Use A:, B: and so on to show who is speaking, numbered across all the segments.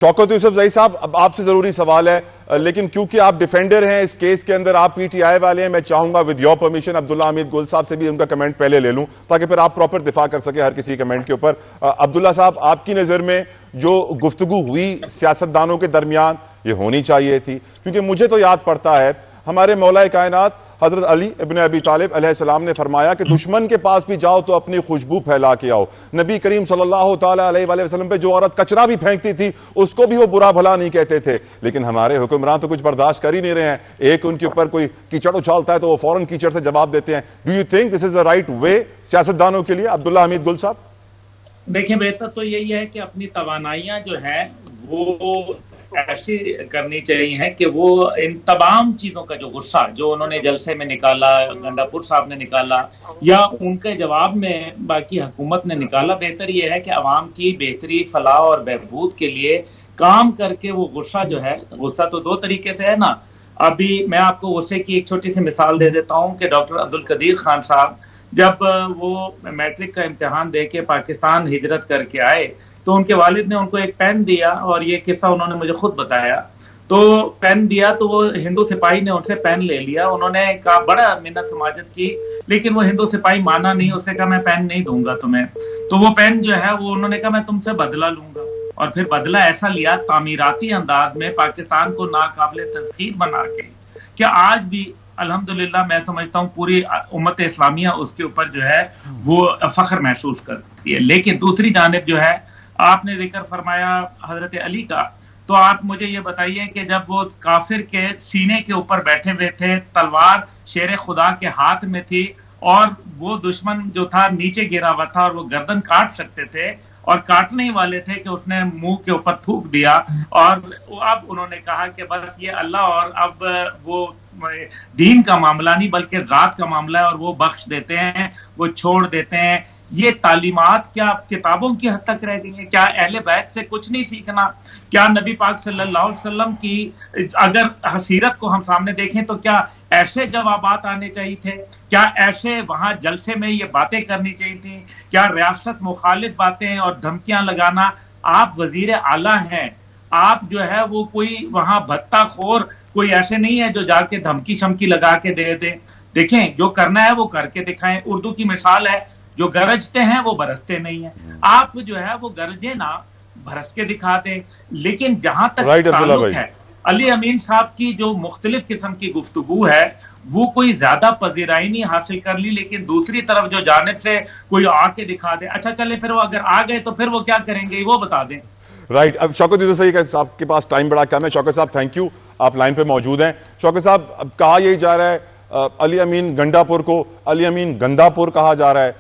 A: शौकत यूसुफ ज़ई साहब, अब आपसे ज़रूरी सवाल है, लेकिन क्योंकि आप डिफेंडर हैं इस केस के अंदर, आप पीटीआई वाले हैं, मैं चाहूंगा with your permission Abdullah Hamid गुल साहब से भी उनका कमेंट पहले ले लूं ताकि फिर आप प्रॉपर दिफा कर सके हर किसी कमेंट के ऊपर। अब्दुल्ला साहब, आपकी नज़र में जो गुफ्तगू हुई सियासतदानों के दरमियान ये होनी चाहिए थी, क्योंकि मुझे तो याद पड़ता है हमारे मौला कायनात हजरत अली इब्न अबी तालिब अलैहिस्सलाम ने फरमाया कि दुश्मन के पास भी जाओ तो अपनी खुशबू फैला के आओ। नबी करीम सल्लल्लाहु ताला अलैहि वसल्लम पे जो औरत कचरा भी फेंकती थी उसको भी वो बुरा भला नहीं कहते थे, लेकिन हमारे हुक्मरान तो कुछ बर्दाश्त कर ही नहीं रहे हैं। एक उनके ऊपर कोई कीचड़ उछालता है तो वो फौरन कीचड़ से जवाब देते हैं। Do you think this is the right way सियासतदानों के लिए? अब्दुल्ला हमीद गुल साहब।
B: देखिए, बेहतर तो यही है कि अपनी तवानाइयां जो है वो ऐसी करनी चाहिए कि वो इन तमाम चीजों का जो गुस्सा जो उन्होंने जलसे में निकाला, गंडापुर साहब ने निकाला या उनके जवाब में बाकी हुकूमत ने निकाला, बेहतर ये है कि अवाम की बेहतरी, फलाह और बहबूद के लिए काम करके वो गुस्सा जो है, गुस्सा तो दो तरीके से है ना। अभी मैं आपको गुस्से की एक छोटी सी मिसाल दे देता हूँ कि डॉक्टर अब्दुल कदीर खान साहब जब वो मैट्रिक का इम्तिहान दे के पाकिस्तान हिजरत करके आए तो उनके वालिद ने उनको एक पेन दिया, और ये किस्सा उन्होंने मुझे खुद बताया। तो पेन दिया तो वो हिंदू सिपाही ने उनसे पेन ले लिया, उन्होंने कहा, बड़ा मिन्नत समाजत की, लेकिन वो हिंदू सिपाही माना नहीं, उसने कहा मैं पेन नहीं दूंगा तुम्हें। तो वो पेन जो है वो उन्होंने कहा मैं तुमसे बदला लूंगा, और फिर बदला ऐसा लिया तामीराती अंदाज में, पाकिस्तान को नाकाबिले तस्खीर बना के। क्या आज भी अल्हम्दुलिल्लाह मैं समझता हूँ पूरी उम्मत इस्लामिया उसके ऊपर जो है वो फख्र महसूस करती है। लेकिन दूसरी जानिब जो है, आपने जिक्र फरमाया हजरत अली का, तो आप मुझे ये बताइए कि जब वो काफिर के सीने के ऊपर बैठे हुए थे, तलवार शेर खुदा के हाथ में थी और वो दुश्मन जो था नीचे गिरा हुआ था और वो गर्दन काट सकते थे और काटने ही वाले थे कि उसने मुंह के ऊपर थूक दिया, और अब उन्होंने कहा कि बस ये अल्लाह, और अब वो दीन का मामला नहीं बल्कि रात का मामला है, और वो बख्श देते हैं, वो छोड़ देते हैं। ये तालीमात क्या किताबों की हद तक रह गई हैं? क्या अहले बैत से कुछ नहीं सीखना? क्या नबी पाक सल्लल्लाहु अलैहि वसल्लम की अगर हसीरत को हम सामने देखें तो क्या ऐसे जवाबात आने चाहिए थे? क्या ऐसे वहां जलसे में ये बातें करनी चाहिए थी? क्या रियासत मुखालिफ बातें और धमकियां लगाना? आप वजीर आला हैं, आप जो है वो कोई वहां भत्ता खोर कोई ऐसे नहीं है जो जाके धमकी शमकी लगा के दे दे। देखें, जो करना है वो करके दिखाएं। उर्दू की मिसाल है, जो गरजते हैं वो बरसते नहीं है। आप जो है वो गरजे ना, बरस के दिखा दें। लेकिन जहां तक ताल्लुक है अली अमीन साहब की जो मुख्तलिफ किस्म की गुफ्तगू है, वो कोई ज्यादा पजीराई नहीं हासिल कर ली, लेकिन दूसरी तरफ जो जानिब से कोई आके दिखा दे, अच्छा चले फिर वो अगर आ गए तो फिर वो क्या करेंगे वो बता दें।
A: राइट। अब शौकत यूसुफ साहब के पास टाइम बड़ा कम है। शौकत साहब थैंक यू, आप लाइन पे मौजूद हैं। शौकत साहब, अब कहा यही जा रहा है अली अमीन गंडापुर को अली अमीन गंदापुर कहा जा रहा है,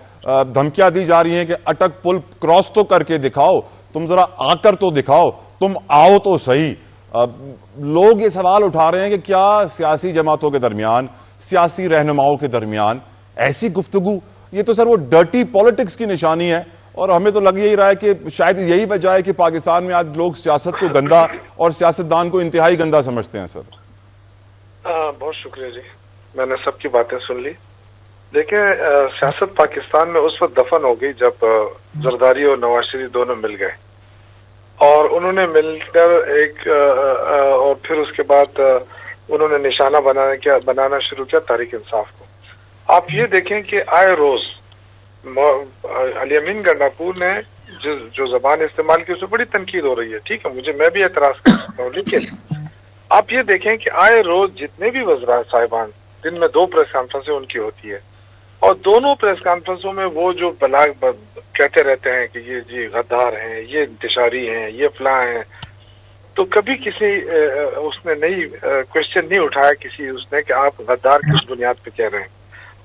A: धमकियां दी जा रही हैं कि अटक पुल क्रॉस तो करके दिखाओ, तुम जरा आकर तो दिखाओ, तुम आओ तो सही। लोग ये सवाल उठा रहे हैं कि क्या सियासी जमातों के दरमियान, सियासी रहनुमाओं के दरमियान ऐसी गुफ्तगू, ये तो सर वो डर्टी पॉलिटिक्स की निशानी है, और हमें तो लग यही रहा है कि शायद यही वजह है कि पाकिस्तान में आज लोग सियासत को गंदा और सियासतदान को इंतहाई गंदा समझते हैं। सर
C: बहुत शुक्रिया जी, मैंने सबकी बातें सुन ली। देखिए, सियासत पाकिस्तान में उस वक्त दफन हो गई जब जरदारी और नवाज शरीफ दोनों मिल गए, और उन्होंने मिलकर एक और फिर उसके बाद उन्होंने निशाना बनाना शुरू किया तहरीक इंसाफ को। आप ये देखें कि आए रोज अली अमीन गंडापुर ने जो जबान इस्तेमाल की उसमें बड़ी तनकीद हो रही है, ठीक है, मैं भी एतराज कर सकता हूँ, लेकिन आप ये देखें कि आए रोज जितने भी वज़रा साहिबान, दिन में 2 प्रेस कॉन्फ्रेंसें उनकी होती है, और दोनों प्रेस कॉन्फ्रेंसों में वो जो बलाग कहते रहते हैं कि ये जी गद्दार हैं, ये इंतशारी हैं, ये फलां हैं, तो कभी किसी उसने नहीं क्वेश्चन नहीं उठाया किसी उसने कि आप गद्दार किस बुनियाद पे कह रहे हैं,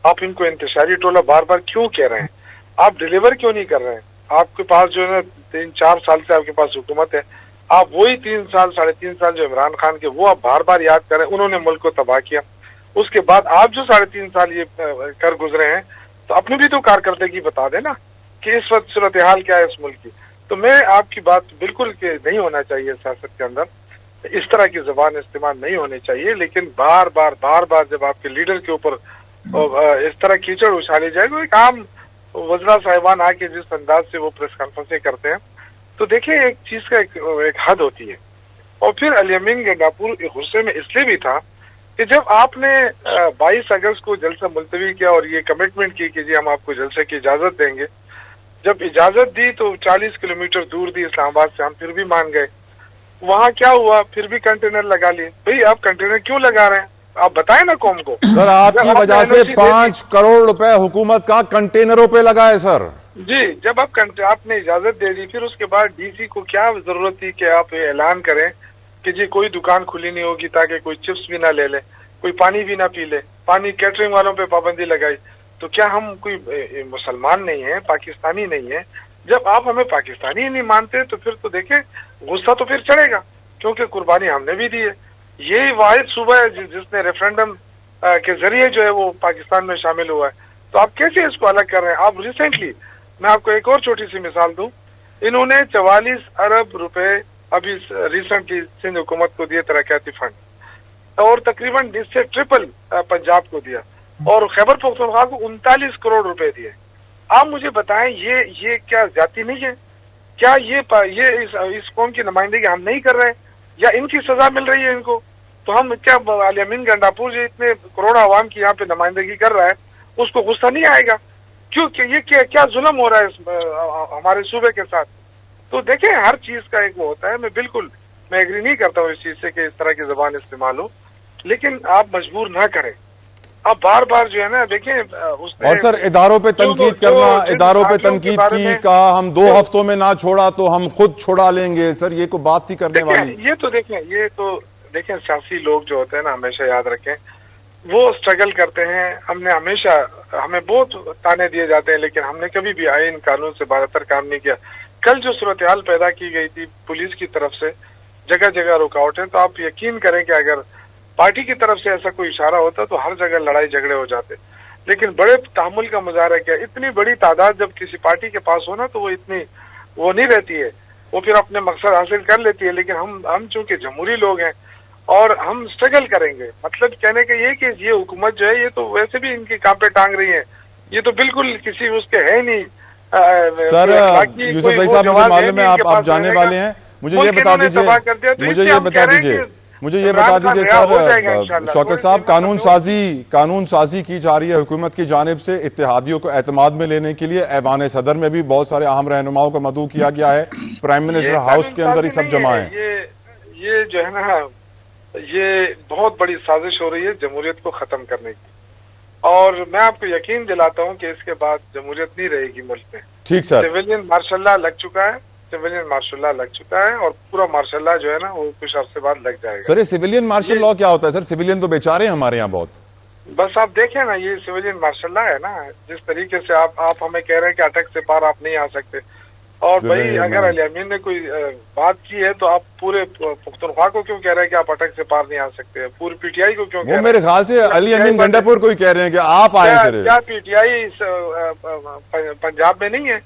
C: आप इनको इंतशारी टोला बार बार क्यों कह रहे हैं, आप डिलीवर क्यों नहीं कर रहे हैं? आपके पास जो है 3-4 साल से आपके पास हुकूमत है, आप वही 3 साल 3.5 साल जो इमरान खान के, वो आप बार बार याद करें, उन्होंने मुल्क को तबाह किया। उसके बाद आप जो 3.5 साल ये कर गुजरे हैं, तो अपनी भी तो कारकर्दगी बता देना कि इस वक्त सूरत हाल क्या है इस मुल्क की। तो मैं आपकी बात बिल्कुल कि नहीं होना चाहिए सियासत के अंदर इस तरह की जबान इस्तेमाल नहीं होनी चाहिए, लेकिन बार बार जब आपके लीडर के ऊपर इस तरह कीचड़ उछाली जाएगी, एक आम वज़रा साहिबान आके जिस अंदाज से वो प्रेस कॉन्फ्रेंसें करते हैं, تو دیکھیں ایک چیز کا ایک حد ہوتی ہے. اور پھر علی امین گنڈاپور غصے میں اس لیے بھی تھا کہ جب آپ نے 22 اگست کو جلسہ ملتوی کیا اور یہ کمٹمنٹ کی کہ جی ہم آپ کو جلسے کی اجازت دیں گے، جب اجازت دی تو 40 کلومیٹر دور دی اسلام آباد سے، ہم پھر بھی مان گئے. وہاں کیا ہوا؟ پھر بھی کنٹینر لگا لیے. بھئی آپ کنٹینر کیوں لگا رہے ہیں؟ آپ بتائیں نا قوم کو.
A: سر آپ کی وجہ سے 5 کروڑ روپے حکومت کا کنٹینروں پہ لگا ہے سر.
C: جی جب آپ نے اجازت دے دی، پھر اس کے بعد ڈی سی کو کیا ضرورت تھی کہ آپ اعلان کریں کہ جی کوئی دکان کھلی نہیں ہوگی تاکہ کوئی چپس بھی نہ لے لے، کوئی پانی بھی نہ پی لے. پانی کیٹرنگ والوں پہ پابندی لگائی. تو کیا ہم کوئی مسلمان نہیں ہیں، پاکستانی نہیں ہیں؟ جب آپ ہمیں پاکستانی ہی نہیں مانتے تو پھر تو دیکھیں غصہ تو پھر چڑھے گا، کیونکہ قربانی ہم نے بھی دی ہے. یہی واحد صوبہ ہے جس نے ریفرینڈم کے ذریعے جو ہے وہ پاکستان میں شامل ہوا ہے. تو آپ کیسے اس کو الگ کر رہے ہیں؟ آپ ریسنٹلی، میں آپ کو ایک اور چھوٹی سی مثال دوں، انہوں نے 44 ارب روپے ابھی ریسنٹلی سندھ حکومت کو دیے ترقیاتی فنڈ، اور تقریباً اس سے ٹرپل پنجاب کو دیا، اور خیبر پختونخوا کو 39 کروڑ روپے دیے. آپ مجھے بتائیں یہ کیا زیادتی نہیں ہے؟ کیا یہ اس قوم کی نمائندگی ہم نہیں کر رہے ہیں، یا ان کی سزا مل رہی ہے ان کو؟ تو ہم کیا علی امین گنڈاپور جو اتنے کروڑ عوام کی یہاں پہ نمائندگی کر رہا ہے اس کو غصہ نہیں آئے گا؟ کیوں کہ یہ کیا ظلم ہو رہا ہے ہمارے صوبے کے ساتھ؟ تو دیکھیں ہر چیز کا ایک وہ ہوتا ہے. میں ایگری نہیں کرتا ہوں اس چیز سے کہ اس طرح کی زبان استعمال ہو، لیکن آپ مجبور نہ کریں. آپ بار بار جو ہے نا دیکھیں
A: اور سر اداروں پہ تنقید کرنا، اداروں پہ تنقید کی کہا ہم 2 ہفتوں میں نہ چھوڑا تو ہم خود چھوڑا لیں گے. سر یہ کوئی بات ہی کرنے والی.
C: یہ تو دیکھیں سیاسی لوگ جو ہوتے ہیں نا، ہمیشہ یاد رکھیں وہ سٹرگل کرتے ہیں. ہمیں بہت تانے دیے جاتے ہیں، لیکن ہم نے کبھی بھی آئین قانون سے برتر کام نہیں کیا. کل جو صورتحال پیدا کی گئی تھی پولیس کی طرف سے، جگہ جگہ رکاوٹیں، تو آپ یقین کریں کہ اگر پارٹی کی طرف سے ایسا کوئی اشارہ ہوتا تو ہر جگہ لڑائی جھگڑے ہو جاتے. لیکن بڑے تحمل کا مظاہرہ کیا. اتنی بڑی تعداد جب کسی پارٹی کے پاس ہونا تو وہ نہیں رہتی ہے، وہ پھر اپنے مقصد حاصل کر لیتی ہے. لیکن ہم چونکہ جمہوری لوگ ہیں اور ہم سٹرگل کریں گے. مطلب کہنے کا یہ کہ یہ حکومت جو ہے یہ تو ویسے بھی ان کی کام پہ ٹانگ رہی ہے، یہ تو بالکل کسی اس کے ہے نہیں.
A: سر یوسف بھائی صاحب مجھے معلوم ہے آپ جانے والے ہیں، مجھے یہ بتا دیجئے سر شوکت صاحب، قانون سازی کی جا رہی ہے حکومت کی جانب سے اتحادیوں کو اعتماد میں لینے کے لیے. ایوان صدر میں بھی بہت سارے اہم رہنماؤں کو مدعو کیا گیا ہے، پرائم منسٹر ہاؤس کے اندر ہی سب جمع ہیں.
C: یہ جو ہے نا یہ بہت بڑی سازش ہو رہی ہے جمہوریت کو ختم کرنے کی، اور میں آپ کو یقین دلاتا ہوں کہ اس کے بعد جمہوریت نہیں رہے گی ملک میں.
A: ٹھیک سر.
C: سویلین مارشل لا لگ چکا ہے، اور پورا مارشل لا جو ہے نا وہ کچھ عرصے بعد لگ جائے گا.
A: سر یہ سویلین مارشل لا کیا ہوتا ہے؟ سر سویلین تو بیچارے ہیں ہمارے یہاں بہت.
C: بس آپ دیکھیں نا، یہ سویلین مارشل لا ہے نا، جس طریقے سے آپ ہمیں کہہ رہے ہیں کہ اٹک سے پار آپ نہیں آ سکتے. اور بھائی اگر علی امین نے کوئی بات کی ہے تو آپ پورے پختونخوا کو کیوں کہہ رہے ہیں کہ آپ اٹک سے پار نہیں آ سکتے؟ پوری پی ٹی آئی کو کیوں کہہ رہے ہیں؟
A: وہ میرے خیال سے علی امین گنڈاپور کو ہی کہہ رہے ہیں کہ آپ آئیں.
C: کیا پی ٹی آئی پنجاب میں نہیں ہے؟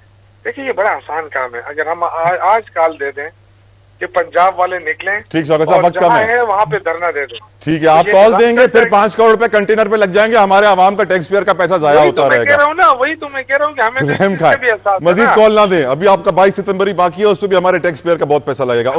C: دیکھیں یہ بڑا آسان کام ہے. اگر ہم آج کال دے دیں کہ پنجاب والے نکلیں،
A: ٹھیک شوکت صاحب وقت کم ہے،
C: وہاں پہ دھرنا دے دیں.
A: ٹھیک ہے آپ کال دیں گے، پھر 5 کروڑ روپے کنٹینر پہ لگ جائیں گے، ہمارے عوام کا ٹیکس پیئر کا پیسہ ضائع ہوتا رہے گا.
C: وہی تو میں کہہ رہا ہوں کہ ہمیں
A: مزید کال نہ دیں. ابھی آپ کا 22 ستمبر ہی باقی ہے، اس پہ بھی ہمارے ٹیکس پیئر کا بہت پیسہ لگے گا.